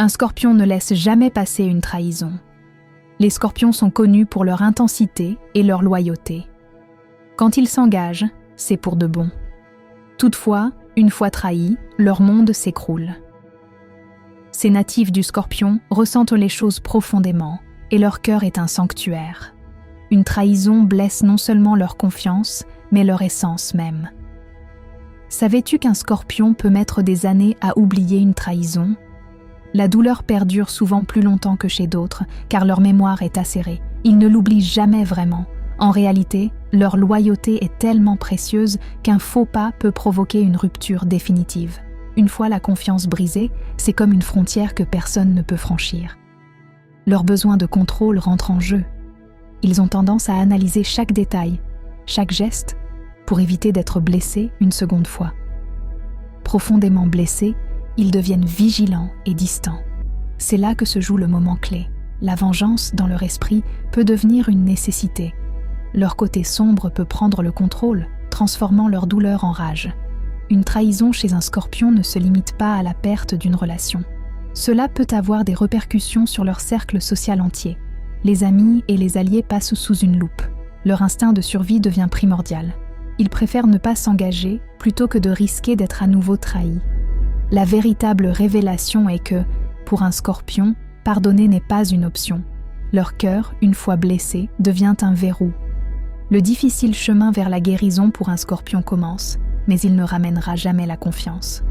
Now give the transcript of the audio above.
scorpion ne laisse jamais passer une trahison. Les scorpions sont connus pour leur intensité et leur loyauté. Quand ils s'engagent, c'est pour de bon. Toutefois, une fois trahis, leur monde s'écroule. Ces natifs du Scorpion ressentent les choses profondément et leur cœur est un sanctuaire. Une trahison blesse non seulement leur confiance, mais leur essence même. Savais-tu qu'un Scorpion peut mettre des années à oublier une trahison ? La douleur perdure souvent plus longtemps que chez d'autres, car leur mémoire est acérée. Ils ne l'oublient jamais vraiment. En réalité, leur loyauté est tellement précieuse qu'un faux pas peut provoquer une rupture définitive. Une fois la confiance brisée, c'est comme une frontière que personne ne peut franchir. Leur besoin de contrôle rentre en jeu. Ils ont tendance à analyser chaque détail, chaque geste, pour éviter d'être blessés une seconde fois. Profondément blessés, ils deviennent vigilants et distants. C'est là que se joue le moment clé. La vengeance, dans leur esprit, peut devenir une nécessité. Leur côté sombre peut prendre le contrôle, transformant leur douleur en rage. Une trahison chez un Scorpion ne se limite pas à la perte d'une relation. Cela peut avoir des répercussions sur leur cercle social entier. Les amis et les alliés passent sous une loupe. Leur instinct de survie devient primordial. Ils préfèrent ne pas s'engager plutôt que de risquer d'être à nouveau trahis. La véritable révélation est que, pour un Scorpion, pardonner n'est pas une option. Leur cœur, une fois blessé, devient un verrou. Le difficile chemin vers la guérison pour un Scorpion commence, mais il ne ramènera jamais la confiance.